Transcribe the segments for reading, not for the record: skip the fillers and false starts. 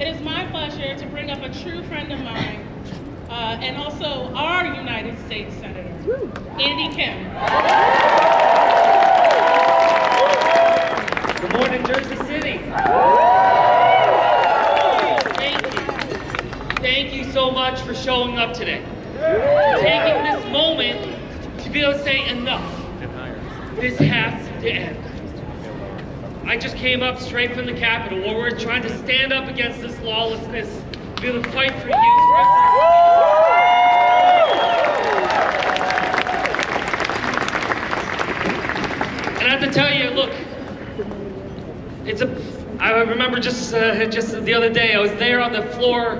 It is my pleasure to bring up a true friend of mine, and also our United States Senator, Andy Kim. Good morning, Jersey City. Thank you. Thank you so much for showing up today. Taking this moment to be able to say enough. This has to end. I just came up straight from the Capitol where we're trying to stand up against this lawlessness, be able to fight for you. And I have to tell you, look, I remember just the other day, I was there on the floor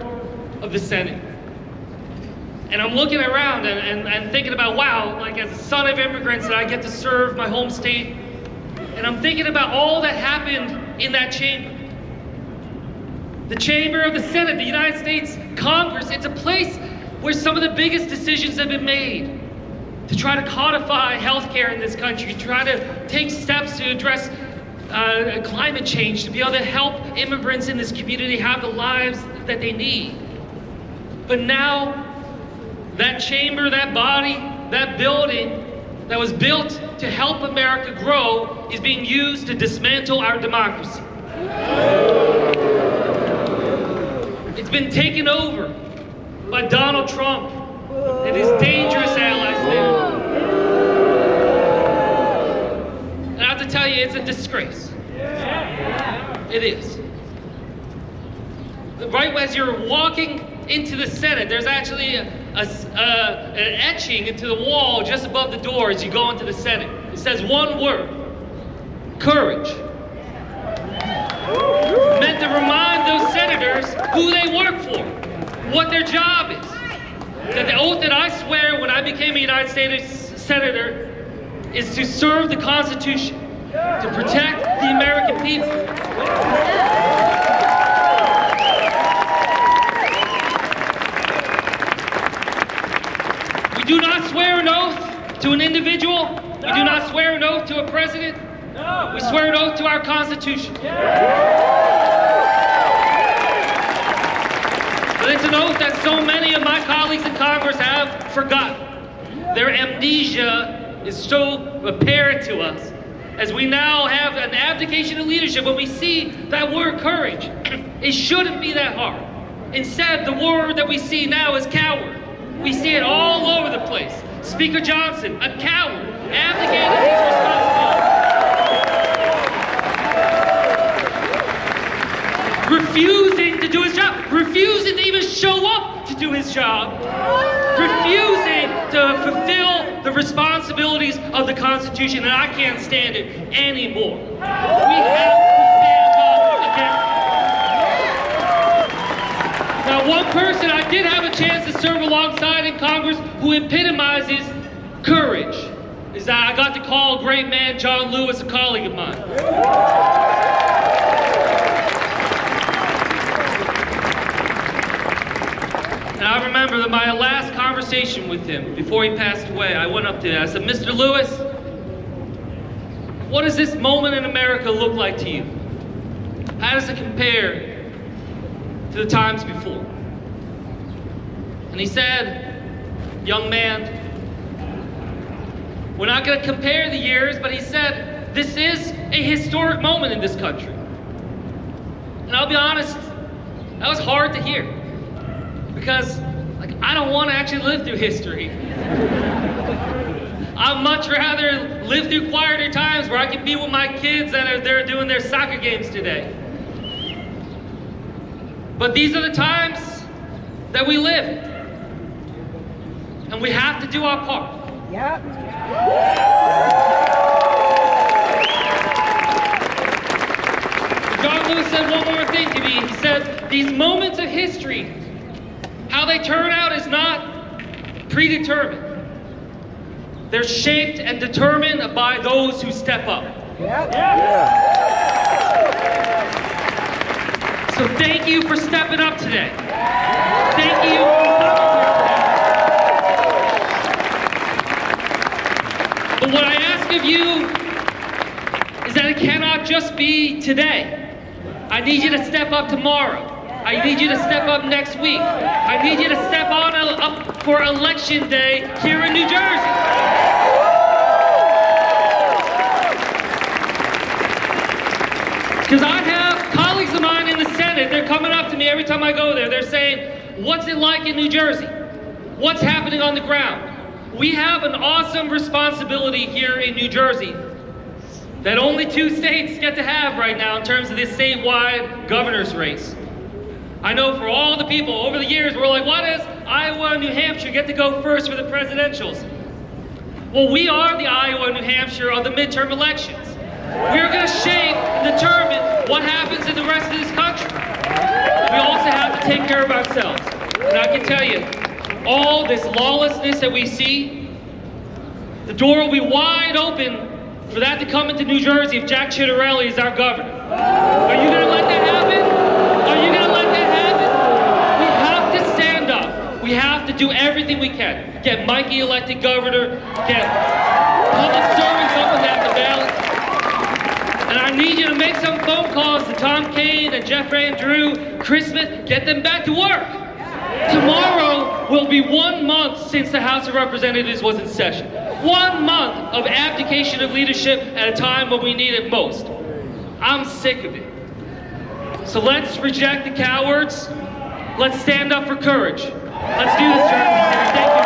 of the Senate. And I'm looking around and thinking about, wow, like as a son of immigrants that I get to serve my home state. And I'm thinking about all that happened in that chamber. The chamber of the Senate, the United States Congress, it's a place where some of the biggest decisions have been made to try to codify healthcare in this country, try to take steps to address climate change, to be able to help immigrants in this community have the lives that they need. But now, that chamber, that body, that building that was built to help America grow is being used to dismantle our democracy. It's been taken over by Donald Trump and his dangerous allies there. And I have to tell you, it's a disgrace. It is. Right as you're walking into the Senate, there's actually an etching into the wall just above the door as you go into the Senate. It says one word: courage. Meant to remind those senators who they work for, what their job is. That the oath that I swear when I became a United States Senator is to serve the Constitution, to protect the American people. We do not swear an oath to an individual. We do not swear an oath to a president. We swear an oath to our Constitution. But it's an oath that so many of my colleagues in Congress have forgotten. Their amnesia is so apparent to us as we now have an abdication of leadership. When we see that word courage, it shouldn't be that hard. Instead, the word that we see now is coward. We see it all over the place. Speaker Johnson, a coward, abdicated his responsibility. Refusing to do his job. Refusing to even show up to do his job. Refusing to fulfill the responsibilities of the Constitution, and I can't stand it anymore. We have to stand up against it. Now, one person I did have a chance to serve alongside in Congress who epitomizes courage is that I got to call a great man, John Lewis, a colleague of mine. And I remember that my last conversation with him before he passed away, I went up to him, I said, Mr. Lewis, what does this moment in America look like to you? How does it compare to the times before? And he said, young man, we're not going to compare the years, but he said, this is a historic moment in this country. And I'll be honest, that was hard to hear. Because, I don't want to actually live through history. I'd much rather live through quieter times where I can be with my kids that are there doing their soccer games today. But these are the times that we live in. And we have to do our part. Yep. John Lewis said one more thing to me. He said, these moments of history, how they turn out is not predetermined. They're shaped and determined by those who step up. Yep. So thank you for stepping up today. Thank you for coming here today. But what I ask of you is that it cannot just be today. I need you to step up tomorrow. I need you to step up next week. I need you to step up for election day here in New Jersey. Because I have colleagues of mine in the Senate, they're coming up to me every time I go there. They're saying, what's it like in New Jersey? What's happening on the ground? We have an awesome responsibility here in New Jersey that only 2 states get to have right now in terms of this statewide governor's race. I know for all the people over the years, we're like, why does Iowa and New Hampshire get to go first for the presidentials? Well, we are the Iowa and New Hampshire of the midterm elections. We're going to shape and determine what happens in the rest of this country. We also have to take care of ourselves. And I can tell you, all this lawlessness that we see, the door will be wide open for that to come into New Jersey if Jack Ciattarelli is our governor. Are you going to let that happen? Are you going to let that happen? We have to stand up. We have to do everything we can. Get Mikey elected governor, get public servants up and down the ballot. And I need you to make some phone calls to Tom Kane and Jeff Andrew, Chris Smith, get them back to work. Tomorrow will be 1 month since the House of Representatives was in session. 1 month of abdication of leadership at a time when we need it most. I'm sick of it. So let's reject the cowards. Let's stand up for courage. Let's do this, Jersey City. Thank you.